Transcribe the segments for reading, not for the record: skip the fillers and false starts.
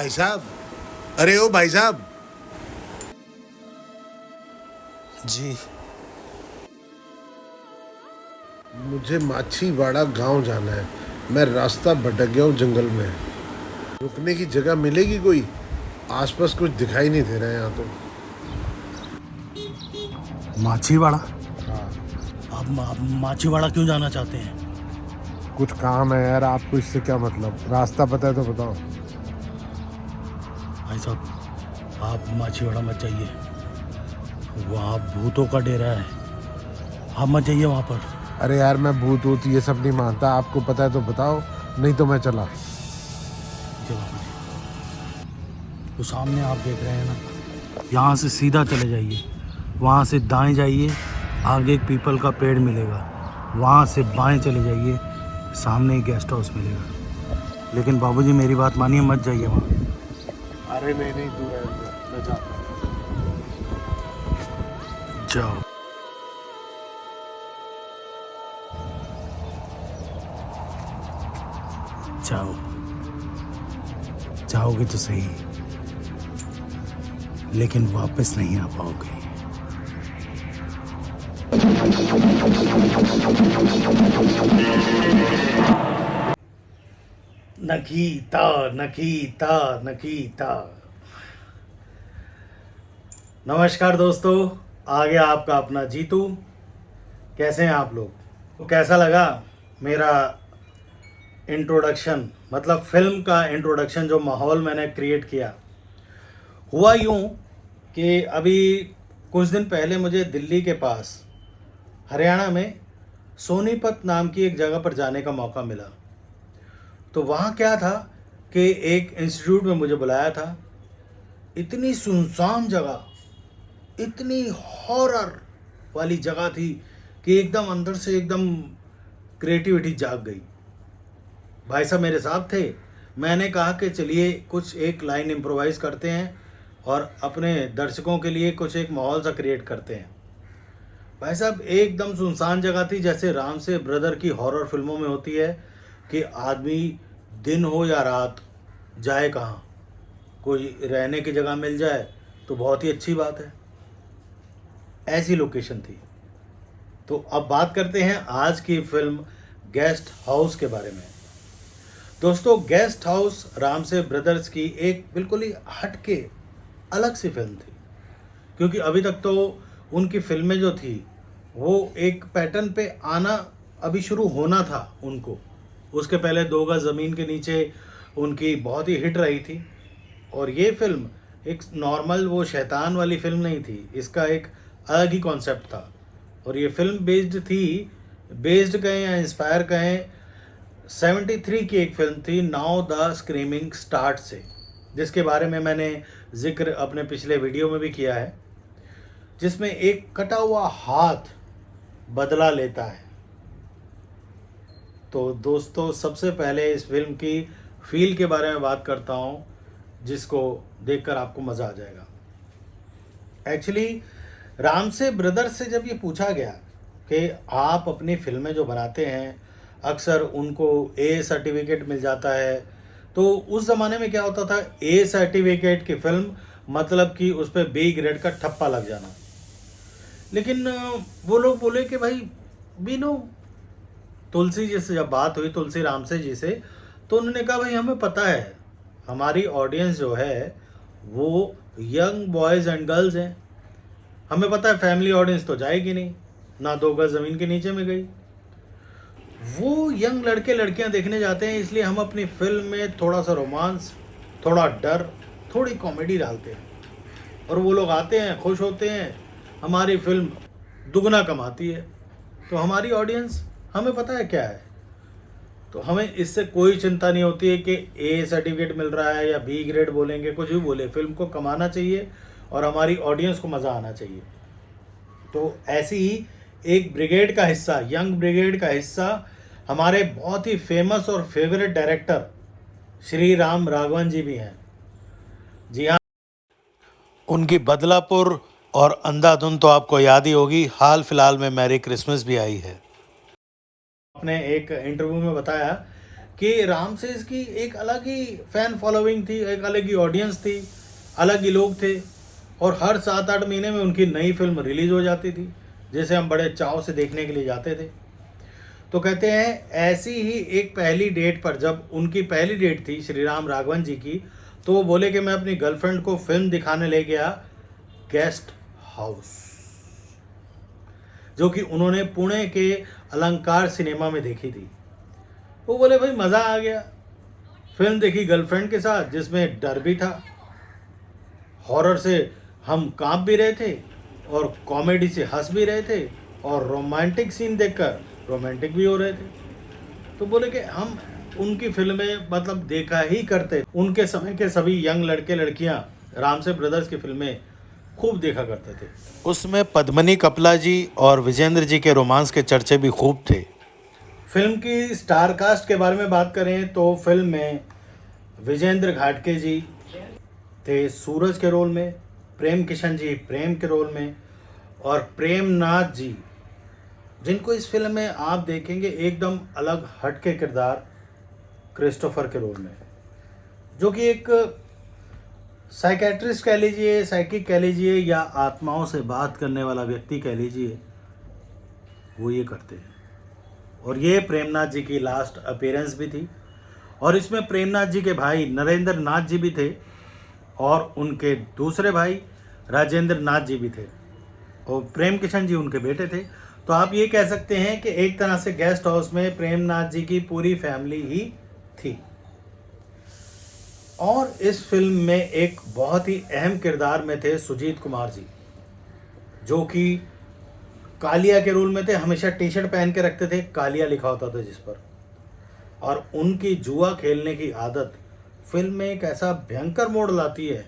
भाई साहब, अरे ओ भाई साहब। जी। मुझे माछीवाड़ा गांव जाना है। मैं रास्ता भटक गया हूँ जंगल में। रुकने की जगह मिलेगी कोई? आसपास कुछ दिखाई नहीं दे रहा है यहाँ तो। माछीवाड़ा? हाँ, आप माछीवाड़ा क्यों जाना चाहते हैं? कुछ काम है यार। आपको इससे क्या मतलब? रास्ता पता है तो बताओ। भाई साहब, आप माछीवाड़ा मत जाइए। वहाँ भूतों का डेरा है। आप मत जाइए वहाँ पर। अरे यार, मैं भूत वूत ये सब नहीं मानता। आपको पता है तो बताओ, नहीं तो मैं चला। जी बाबा जी, वो सामने आप देख रहे हैं ना, यहाँ से सीधा चले जाइए। वहाँ से दाएं जाइए, आगे एक पीपल का पेड़ मिलेगा। वहाँ से बाएं चले जाइए, सामने एक गेस्ट हाउस मिलेगा। लेकिन बाबूजी मेरी बात मानिए, मत जाइए वहाँ। अरे नहीं नहीं, दूर है, मैं जाता हूँ। जाओ। जाओ, जाओगे तो सही, लेकिन वापस नहीं आ पाओगे। नखीता नखीता नखीता। नमस्कार दोस्तों, आ गया आपका अपना जीतू। कैसे हैं आप लोग? तो कैसा लगा मेरा इंट्रोडक्शन, मतलब फिल्म का इंट्रोडक्शन, जो माहौल मैंने क्रिएट किया? हुआ यूं कि अभी कुछ दिन पहले मुझे दिल्ली के पास हरियाणा में सोनीपत नाम की एक जगह पर जाने का मौका मिला। तो वहाँ क्या था कि एक इंस्टीट्यूट में मुझे बुलाया था। इतनी सुनसान जगह, इतनी हॉरर वाली जगह थी कि एकदम अंदर से एकदम क्रिएटिविटी जाग गई। भाई साहब मेरे साथ थे। मैंने कहा कि चलिए कुछ एक लाइन इम्प्रोवाइज़ करते हैं और अपने दर्शकों के लिए कुछ एक माहौल सा क्रिएट करते हैं। भाई साहब एकदम सुनसान जगह थी, जैसे राम से ब्रदर की हॉरर फिल्मों में होती है कि आदमी दिन हो या रात जाए कहाँ, कोई रहने की जगह मिल जाए तो बहुत ही अच्छी बात है। ऐसी लोकेशन थी। तो अब बात करते हैं आज की फिल्म गेस्ट हाउस के बारे में। दोस्तों, गेस्ट हाउस राम से ब्रदर्स की एक बिल्कुल ही हटके अलग सी फिल्म थी। क्योंकि अभी तक तो उनकी फिल्में जो थी वो एक पैटर्न पे आना अभी शुरू होना था उनको। उसके पहले दो गज ज़मीन के नीचे उनकी बहुत ही हिट रही थी। और ये फिल्म एक नॉर्मल वो शैतान वाली फिल्म नहीं थी, इसका एक अलग ही कॉन्सेप्ट था। और ये फिल्म बेस्ड कहें या इंस्पायर कहें, 73 की एक फिल्म थी, नाउ द स्क्रीमिंग स्टार्ट से, जिसके बारे में मैंने जिक्र अपने पिछले वीडियो में भी किया है, जिसमें एक कटा हुआ हाथ बदला लेता है। तो दोस्तों, सबसे पहले इस फिल्म की फील के बारे में बात करता हूँ, जिसको देखकर आपको मज़ा आ जाएगा। एक्चुअली राम से ब्रदर से जब ये पूछा गया कि आप अपनी फिल्में जो बनाते हैं अक्सर उनको ए सर्टिफिकेट मिल जाता है, तो उस ज़माने में क्या होता था, ए सर्टिफिकेट की फिल्म मतलब कि उस पर बी ग्रेड का ठप्पा लग जाना। लेकिन वो लोग बोले कि भाई बीनो, तुलसी जी से जब बात हुई, तुलसी राम से जी से, तो उन्होंने कहा भाई हमें पता है हमारी ऑडियंस जो है वो यंग बॉयज़ एंड गर्ल्स हैं। हमें पता है फैमिली ऑडियंस तो जाएगी नहीं, ना दो गज ज़मीन के नीचे में गई। वो यंग लड़के लड़कियां देखने जाते हैं, इसलिए हम अपनी फिल्म में थोड़ा सा रोमांस, थोड़ा डर, थोड़ी कॉमेडी डालते हैं। और वो लोग आते हैं, खुश होते हैं, हमारी फिल्म दुगना कमाती है। तो हमारी ऑडियंस, हमें पता है क्या है, तो हमें इससे कोई चिंता नहीं होती है कि ए सर्टिफिकेट मिल रहा है या बी ग्रेड बोलेंगे, कुछ भी बोले, फिल्म को कमाना चाहिए और हमारी ऑडियंस को मज़ा आना चाहिए। तो ऐसी ही एक ब्रिगेड का हिस्सा, यंग ब्रिगेड का हिस्सा, हमारे बहुत ही फेमस और फेवरेट डायरेक्टर श्री राम राघवन जी भी हैं। जी हाँ, उनकी बदलापुर और अंधाधुन तो आपको याद ही होगी। हाल फिलहाल में मैरी क्रिसमस भी आई है। आपने एक इंटरव्यू में बताया कि रामसेस की एक अलग ही फ़ैन फॉलोइंग थी, एक अलग ही ऑडियंस थी, अलग ही लोग थे, और हर 7-8 महीने में उनकी नई फिल्म रिलीज़ हो जाती थी, जिसे हम बड़े चाव से देखने के लिए जाते थे। तो कहते हैं ऐसी ही एक पहली डेट पर, जब उनकी पहली डेट थी श्री राम राघवन जी की, तो वो बोले कि मैं अपनी गर्लफ्रेंड को फिल्म दिखाने ले गया गेस्ट हाउस, जो कि उन्होंने पुणे के अलंकार सिनेमा में देखी थी। वो बोले भाई मज़ा आ गया, फिल्म देखी गर्लफ्रेंड के साथ, जिसमें डर भी था, हॉरर से हम कांप भी रहे थे, और कॉमेडी से हंस भी रहे थे, और रोमांटिक सीन देखकर रोमांटिक भी हो रहे थे। तो बोले कि हम उनकी फिल्में मतलब देखा ही करते, उनके समय के सभी यंग लड़के लड़कियां रामसे ब्रदर्स की फिल्में खूब देखा करते थे। उसमें पद्मनी कपला जी और विजेंद्र जी के रोमांस के चर्चे भी खूब थे। फिल्म की स्टार कास्ट के बारे में बात करें तो फिल्म में विजेंद्र घाटगे जी थे सूरज के रोल में, प्रेम किशन जी प्रेम के रोल में, और प्रेमनाथ जी, जिनको इस फिल्म में आप देखेंगे एकदम अलग हट के किरदार, क्रिस्टोफर के रोल में, जो कि एक साइकेट्रिस्ट कह लीजिए, साइकिक कह लीजिए, या आत्माओं से बात करने वाला व्यक्ति कह लीजिए, वो ये करते हैं। और ये प्रेमनाथ जी की लास्ट अपीयरेंस भी थी, और इसमें प्रेमनाथ जी के भाई नरेंद्र नाथ जी भी थे, और उनके दूसरे भाई राजेंद्र नाथ जी भी थे, और प्रेम किशन जी उनके बेटे थे। तो आप ये कह सकते हैं कि एक तरह से गेस्ट हाउस में प्रेमनाथ जी की पूरी फैमिली ही थी। और इस फिल्म में एक बहुत ही अहम किरदार में थे सुजीत कुमार जी, जो कि कालिया के रोल में थे। हमेशा टी शर्ट पहन के रखते थे, कालिया लिखा होता था जिस पर, और उनकी जुआ खेलने की आदत फिल्म में एक ऐसा भयंकर मोड़ लाती है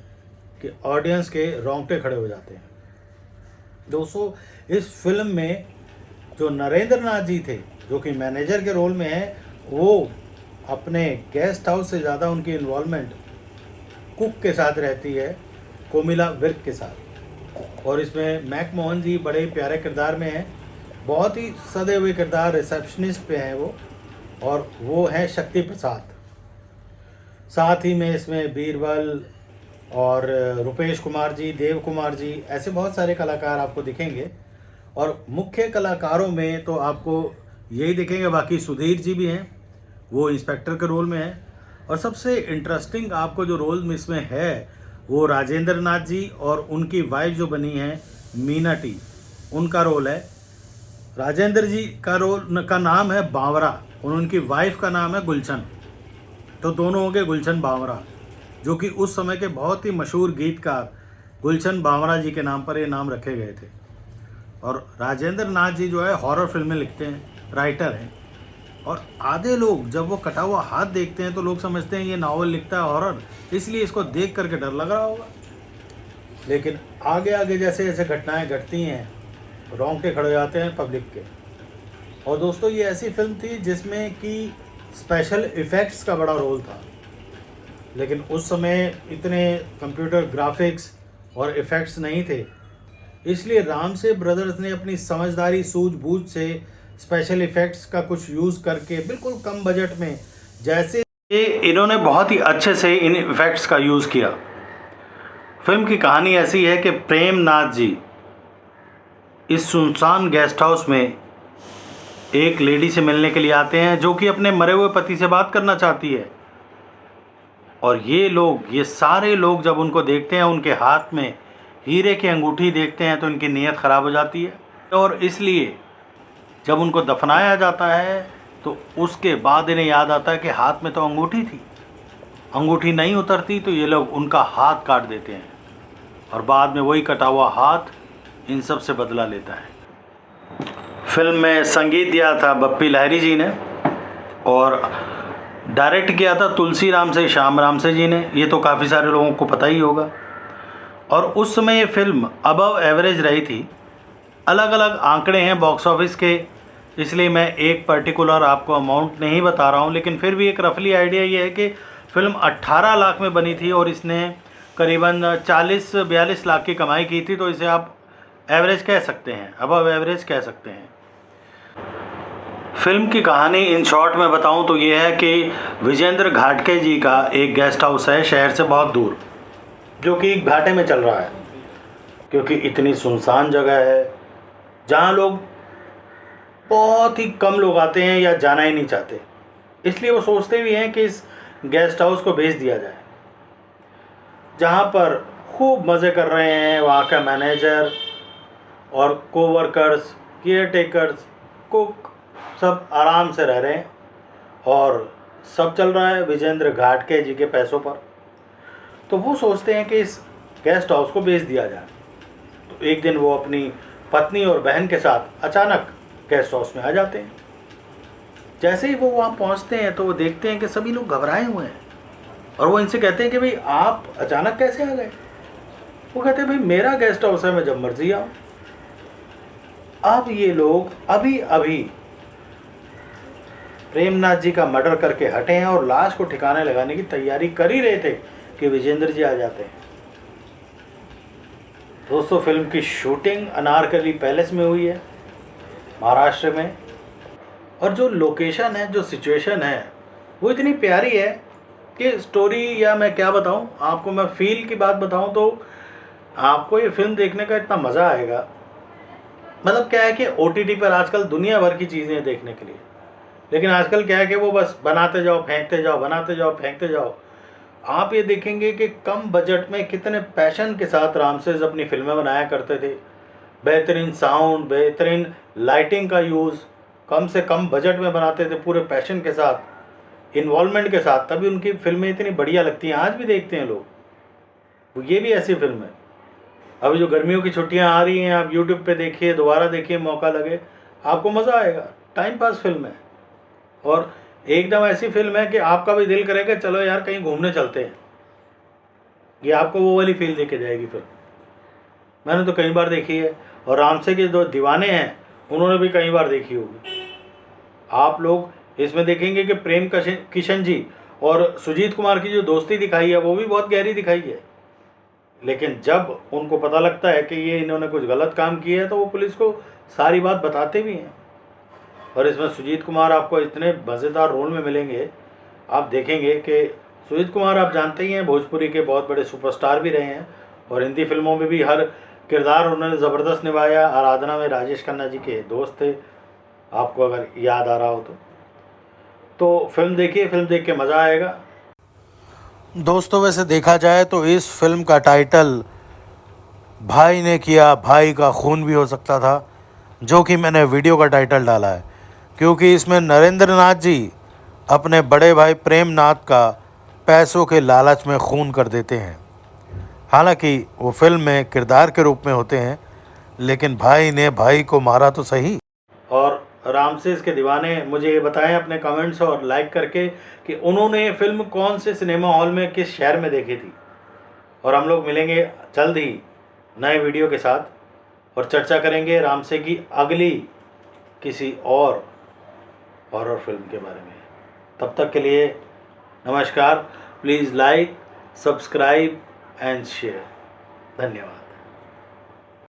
कि ऑडियंस के रोंगटे खड़े हो जाते हैं। दोस्तों, इस फिल्म में जो नरेंद्र नाथ जी थे, जो कि मैनेजर के रोल में हैं, वो अपने गेस्ट हाउस से ज़्यादा उनकी इन्वॉल्वमेंट कुक के साथ रहती है, कोमिला विर्क के साथ। और इसमें मैक मोहन जी बड़े प्यारे किरदार में हैं, बहुत ही सदे हुए किरदार, रिसेप्शनिस्ट पे हैं वो, और वो हैं शक्ति प्रसाद। साथ ही में इसमें बीरबल और रुपेश कुमार जी, देव कुमार जी, ऐसे बहुत सारे कलाकार आपको दिखेंगे। और मुख्य कलाकारों में तो आपको यही दिखेंगे, बाकी सुधीर जी भी हैं, वो इंस्पेक्टर के रोल में हैं। और सबसे इंटरेस्टिंग आपको जो रोल इसमें है वो राजेंद्र नाथ जी और उनकी वाइफ जो बनी है मीना टी, उनका रोल है। राजेंद्र जी का रोल का नाम है बावरा और उनकी वाइफ का नाम है गुलशन। तो दोनों हो गए गुलशन बावरा, जो कि उस समय के बहुत ही मशहूर गीतकार गुलशन बावरा जी के नाम पर ये नाम रखे गए थे। और राजेंद्र नाथ जी जो है हॉरर फिल्में लिखते हैं, राइटर हैं। और आधे लोग जब वो कटा हुआ हाथ देखते हैं तो लोग समझते हैं ये नावल लिखता है हॉरर, इसलिए इसको देख करके डर लग रहा होगा। लेकिन आगे आगे जैसे जैसे घटनाएं घटती हैं, रोंगटे खड़े हो जाते हैं पब्लिक के। और दोस्तों, ये ऐसी फिल्म थी जिसमें कि स्पेशल इफ़ेक्ट्स का बड़ा रोल था, लेकिन उस समय इतने कंप्यूटर ग्राफिक्स और इफ़ेक्ट्स नहीं थे, इसलिए रामसे ब्रदर्स ने अपनी समझदारी सूझबूझ से स्पेशल इफ़ेक्ट्स का कुछ यूज़ करके बिल्कुल कम बजट में, जैसे इन्होंने बहुत ही अच्छे से इन इफ़ेक्ट्स का यूज़ किया। फिल्म की कहानी ऐसी है कि प्रेमनाथ जी इस सुनसान गेस्ट हाउस में एक लेडी से मिलने के लिए आते हैं, जो कि अपने मरे हुए पति से बात करना चाहती है। और ये सारे लोग जब उनको देखते हैं, उनके हाथ में हीरे की अंगूठी देखते हैं, तो इनकी नीयत ख़राब हो जाती है। और इसलिए जब उनको दफनाया जाता है तो उसके बाद इन्हें याद आता है कि हाथ में तो अंगूठी थी, अंगूठी नहीं उतरती, तो ये लोग उनका हाथ काट देते हैं, और बाद में वही कटा हुआ हाथ इन सब से बदला लेता है। फिल्म में संगीत दिया था बप्पी लहरी जी ने, और डायरेक्ट किया था तुलसी राम से श्याम राम से जी ने। ये तो काफ़ी सारे लोगों को पता ही होगा। और उस समय ये फिल्म अबव एवरेज रही थी। अलग अलग आंकड़े हैं बॉक्स ऑफिस के, इसलिए मैं एक पर्टिकुलर आपको अमाउंट नहीं बता रहा हूँ, लेकिन फिर भी एक रफली आइडिया ये है कि फ़िल्म 18 लाख में बनी थी और इसने करीबन 40-42 लाख की कमाई की थी। तो इसे आप एवरेज कह सकते हैं, अबव एवरेज कह सकते हैं। फिल्म की कहानी इन शॉर्ट में बताऊं तो ये है कि विजेंद्र घाटगे जी का एक गेस्ट हाउस है शहर से बहुत दूर, जो कि घाटे में चल रहा है, क्योंकि इतनी सुनसान जगह है जहाँ लोग बहुत ही कम लोग आते हैं या जाना ही नहीं चाहते। इसलिए वो सोचते भी हैं कि इस गेस्ट हाउस को बेच दिया जाए, जहाँ पर खूब मज़े कर रहे हैं वहाँ का मैनेजर और कोवर्कर्स, केयरटेकर्स, कुक सब आराम से रह रहे हैं और सब चल रहा है विजेंद्र घाटगे जी के पैसों पर। तो वो सोचते हैं कि इस गेस्ट हाउस को बेच दिया जाए। तो एक दिन वो अपनी पत्नी और बहन के साथ अचानक गेस्ट हाउस में आ जाते हैं। जैसे ही वो वहाँ पहुँचते हैं तो वो देखते हैं कि सभी लोग घबराए हुए हैं और वो इनसे कहते हैं कि भाई आप अचानक कैसे आ गए। वो कहते हैं भाई मेरा गेस्ट हाउस है, मैं जब मर्जी आऊँ। अब ये लोग अभी अभी प्रेमनाथ जी का मर्डर करके हटे हैं और लाश को ठिकाने लगाने की तैयारी कर ही रहे थे कि विजेंद्र जी आ जाते हैं। दोस्तों, फिल्म की शूटिंग अनारकली पैलेस में हुई है, महाराष्ट्र में। और जो लोकेशन है, जो सिचुएशन है, वो इतनी प्यारी है कि स्टोरी या मैं क्या बताऊं आपको, मैं फील की बात बताऊं तो आपको ये फिल्म देखने का इतना मज़ा आएगा। मतलब क्या है कि OTT पर आजकल दुनिया भर की चीज़ें देखने के लिए, लेकिन आजकल क्या है कि वो बस बनाते जाओ फेंकते जाओ, बनाते जाओ फेंकते जाओ। आप ये देखेंगे कि कम बजट में कितने पैशन के साथ रामसेस अपनी फिल्में बनाया करते थे। बेहतरीन साउंड, बेहतरीन लाइटिंग का यूज़, कम से कम बजट में बनाते थे, पूरे पैशन के साथ, इन्वॉल्वमेंट के साथ, तभी उनकी फिल्में इतनी बढ़िया लगती हैं। आज भी देखते हैं लोग। ये भी ऐसी फिल्म है। अभी जो गर्मियों की छुट्टियां आ रही हैं, आप यूट्यूब पे देखिए, दोबारा देखिए, मौका लगे, आपको मज़ा आएगा। टाइम पास फिल्म है और एकदम ऐसी फिल्म है कि आपका भी दिल करेगा चलो यार कहीं घूमने चलते हैं। ये आपको वो वाली फील देके जाएगी फिल्म। मैंने तो कई बार देखी है और रामसे के जो दीवाने हैं उन्होंने भी कई बार देखी होगी। आप लोग इसमें देखेंगे कि प्रेम किशन जी और सुजीत कुमार की जो दोस्ती दिखाई है वो भी बहुत गहरी दिखाई है। लेकिन जब उनको पता लगता है कि ये इन्होंने कुछ गलत काम किया है तो वो पुलिस को सारी बात बताते भी हैं। और इसमें सुजीत कुमार आपको इतने मज़ेदार रोल में मिलेंगे, आप देखेंगे कि सुजीत कुमार आप जानते ही हैं भोजपुरी के बहुत बड़े सुपरस्टार भी रहे हैं और हिंदी फिल्मों में भी हर किरदार उन्होंने ज़बरदस्त निभाया। आराधना में राजेश खन्ना जी के दोस्त थे, आपको अगर याद आ रहा हो तो फिल्म देखिए, फिल्म देख के मज़ा आएगा। दोस्तों, वैसे देखा जाए तो इस फिल्म का टाइटल भाई ने किया भाई का खून भी हो सकता था, जो कि मैंने वीडियो का टाइटल डाला है, क्योंकि इसमें नरेंद्र नाथ जी अपने बड़े भाई प्रेमनाथ का पैसों के लालच में खून कर देते हैं। हालांकि वो फिल्म में किरदार के रूप में होते हैं, लेकिन भाई ने भाई को मारा तो सही। और रामसेस के दीवाने मुझे ये बताएं अपने कमेंट्स और लाइक करके कि उन्होंने ये फिल्म कौन से सिनेमा हॉल में, किस शहर में देखी थी। और हम लोग मिलेंगे जल्द ही नए वीडियो के साथ और चर्चा करेंगे रामसे की अगली किसी और हॉरर फिल्म के बारे में। तब तक के लिए नमस्कार। Please like, subscribe and share. धन्यवाद।